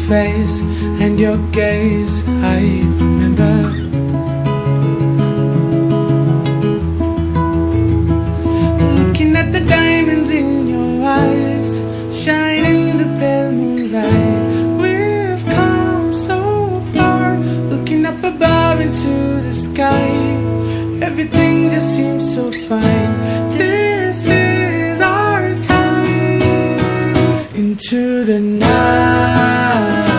face and your gaze I remember. Looking at the diamonds in your eyes, shine in the pale moonlight. We've come so far, looking up above into the sky. Everything just seems so fine. This is our time. Into the night.